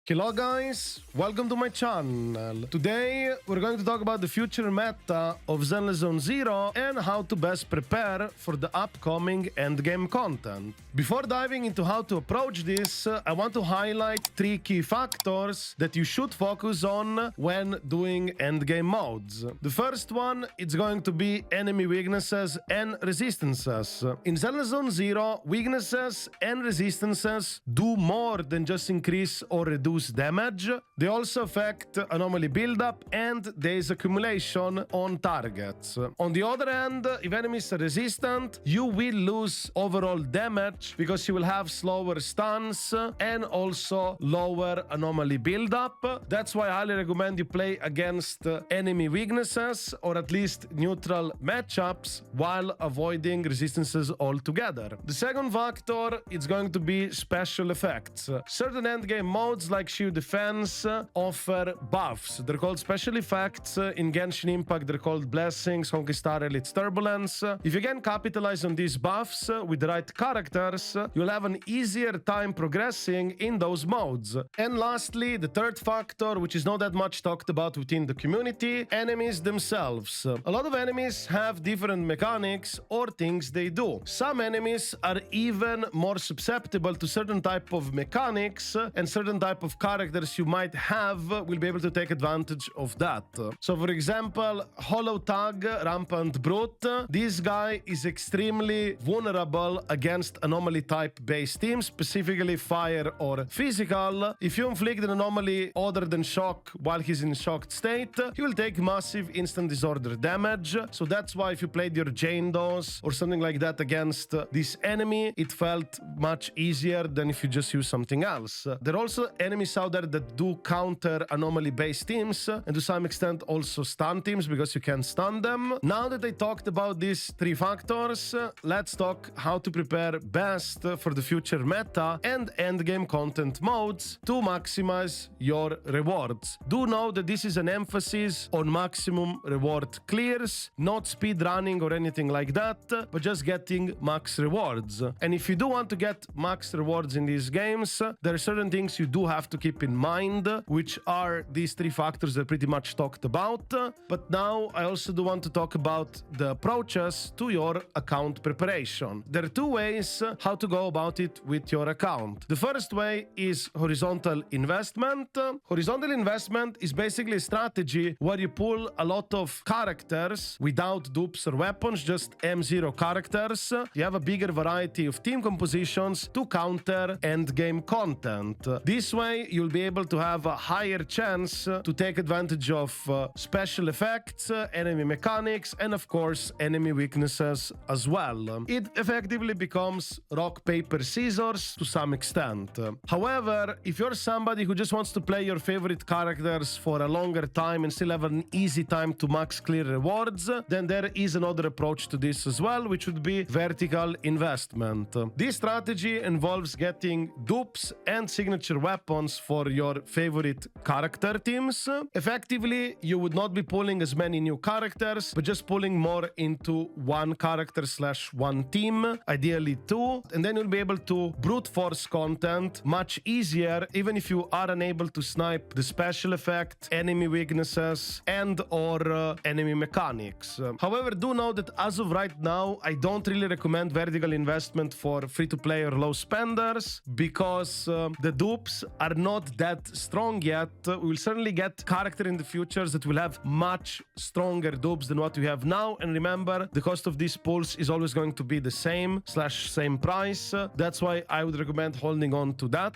Hello guys, welcome to my channel. Today we're going to talk about the future meta of Zenless Zone Zero and how to best prepare for the upcoming endgame content. Before diving into how to approach this, I want to highlight 3 key factors that you should focus on when doing endgame modes. The first one, it's going to be enemy weaknesses and resistances. In Zenless Zone Zero, weaknesses and resistances do more than just increase or reduce damage. They also affect anomaly buildup and days accumulation on targets. On the other hand, if enemies are resistant, you will lose overall damage because you will have slower stuns and also lower anomaly buildup. That's why I highly recommend you play against enemy weaknesses or at least neutral matchups while avoiding resistances altogether. The second factor is going to be special effects. Certain endgame modes like Shield Defense offer buffs. They're called special effects. In Genshin Impact, they're called Blessings, Honky Elite's Turbulence. If you can capitalize on these buffs with the right characters, you'll have an easier time progressing in those modes. And lastly, the third factor, which is not that much talked about within the community, enemies themselves. A lot of enemies have different mechanics or things they do. Some enemies are even more susceptible to certain type of mechanics, and certain type of characters you might have will be able to take advantage of that. So for example, Hollow Tag, Rampant Brute, this guy is extremely vulnerable against anomaly type based teams, specifically fire or physical. If you inflict an anomaly other than shock while he's in shocked state, he will take massive instant disorder damage. So that's why if you played your Jane Dose or something like that against this enemy, it felt much easier than if you just use something else. There are also enemies out there that do counter anomaly based teams and to some extent also stun teams because you can stun them. Now that I talked about these 3 factors, let's talk how to prepare best for the future meta and endgame content modes to maximize your rewards. Do know that this is an emphasis on maximum reward clears, not speed running or anything like that, but just getting max rewards. And if you do want to get max rewards in these games, there are certain things you do have to keep in mind, which are these 3 factors that I pretty much talked about. But now I also do want to talk about the approaches to your account preparation. There are 2 ways how to go about it with your account. The first way is horizontal investment. Horizontal investment is basically a strategy where you pull a lot of characters without dupes or weapons, just M0 characters. You have a bigger variety of team compositions to counter endgame content. This way, you'll be able to have a higher chance to take advantage of special effects, enemy mechanics, and of course, enemy weaknesses as well. It effectively becomes rock, paper, scissors to some extent. However, if you're somebody who just wants to play your favorite characters for a longer time and still have an easy time to max clear rewards, then there is another approach to this as well, which would be vertical investment. This strategy involves getting dupes and signature weapons for your favorite character teams. Effectively, you would not be pulling as many new characters, but just pulling more into one character / one team, ideally 2, and then you'll be able to brute force content much easier, even if you are unable to snipe the special effect, enemy weaknesses, and or enemy mechanics. However, do know that as of right now, I don't really recommend vertical investment for free-to-play or low spenders because the dupes are not that strong yet. We will certainly get character in the futures that will have much stronger dupes than what we have now. And remember, the cost of these pulls is always going to be the same / same price. That's why I would recommend holding on to that.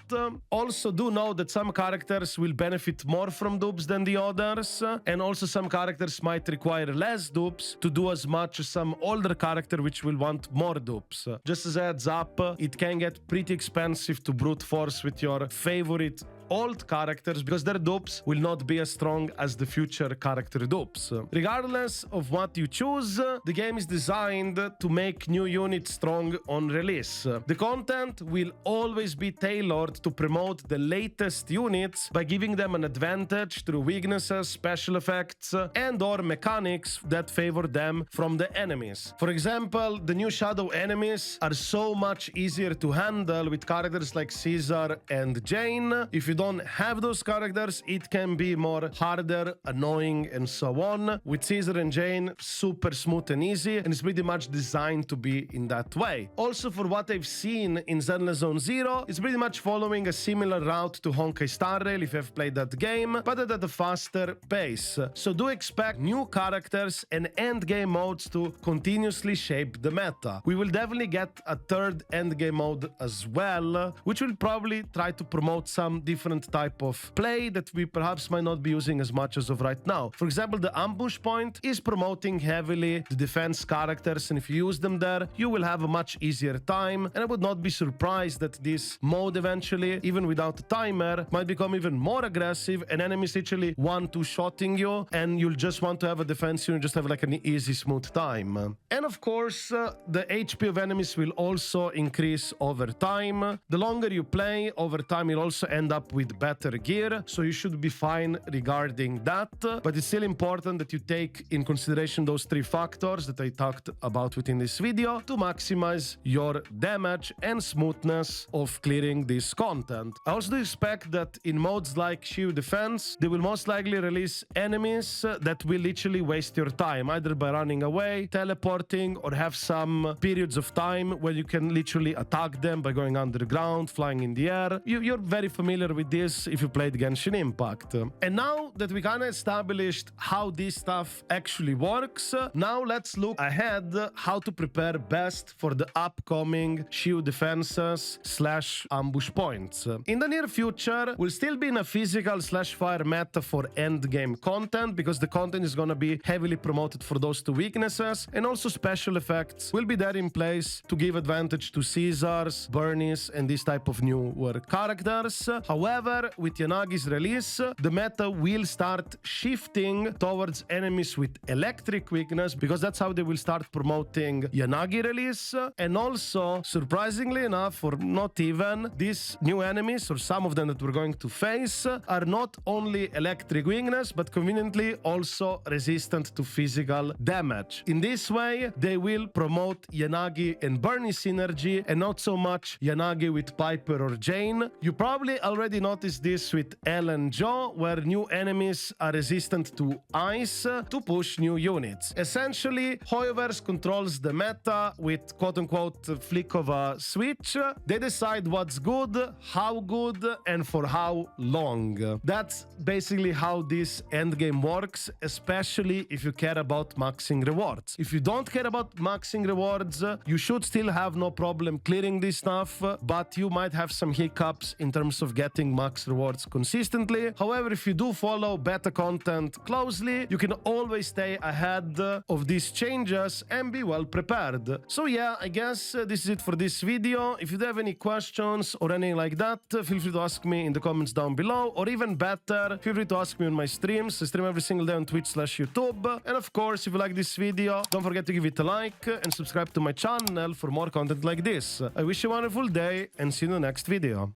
Also, do know that some characters will benefit more from dupes than the others. And also some characters might require less dupes to do as much as some older character which will want more dupes. Just as a heads up, it can get pretty expensive to brute force with your favorite old characters because their dupes will not be as strong as the future character dupes. Regardless of what you choose, the game is designed to make new units strong on release. The content will always be tailored to promote the latest units by giving them an advantage through weaknesses, special effects, and or mechanics that favor them from the enemies. For example, the new shadow enemies are so much easier to handle with characters like Caesar and Jane. If you you don't have those characters, it can be more harder, annoying, and so on. With Caesar and Jane, super smooth and easy, and it's pretty much designed to be in that way. Also, for what I've seen in Zenless Zone Zero, it's pretty much following a similar route to Honkai Star Rail if you've played that game, but at a faster pace. So do expect new characters and endgame modes to continuously shape the meta. We will definitely get a third endgame mode as well, which will probably try to promote some different type of play that we perhaps might not be using as much as of right now. For example, the ambush point is promoting heavily the defense characters, and if you use them there, you will have a much easier time, and I would not be surprised that this mode eventually, even without a timer, might become even more aggressive, and enemies literally one-two-shotting you, and you'll just want to have a defense unit, just have like an easy, smooth time. And of course, the HP of enemies will also increase over time. The longer you play, over time you'll also end up with better gear, so you should be fine regarding that, but it's still important that you take in consideration those three factors that I talked about within this video to maximize your damage and smoothness of clearing this content. I also do expect that in modes like Shield Defense, they will most likely release enemies that will literally waste your time, either by running away, teleporting, or have some periods of time where you can literally attack them by going underground, flying in the air. You're very familiar with this if you played Genshin Impact. And now that we kind of established how this stuff actually works, now let's look ahead how to prepare best for the upcoming shield defenses / ambush points. In the near future, we'll still be in a physical / fire meta for endgame content, because the content is going to be heavily promoted for those two weaknesses, and also special effects will be there in place to give advantage to Caesars, Bernies, and this type of newer characters. However, with Yanagi's release, the meta will start shifting towards enemies with electric weakness, because that's how they will start promoting Yanagi release. And also, surprisingly enough, or not even, these new enemies, or some of them that we're going to face, are not only electric weakness, but conveniently also resistant to physical damage. In this way, they will promote Yanagi and Bernie synergy, and not so much Yanagi with Piper or Jane. You probably already noticed this with Elle and Joe, where new enemies are resistant to ice to push new units. Essentially, Hoyoverse controls the meta with quote-unquote flick of a switch. They decide what's good, how good, and for how long. That's basically how this endgame works, especially if you care about maxing rewards. If you don't care about maxing rewards, you should still have no problem clearing this stuff, but you might have some hiccups in terms of getting max rewards consistently. However, if you do follow beta content closely, you can always stay ahead of these changes and be well prepared. So yeah, I guess this is it for this video. If you do have any questions or anything like that, feel free to ask me in the comments down below, or even better, feel free to ask me on my streams. I stream every single day on Twitch / YouTube. And of course, if you like this video, don't forget to give it a like and subscribe to my channel for more content like this. I wish you a wonderful day and see you in the next video.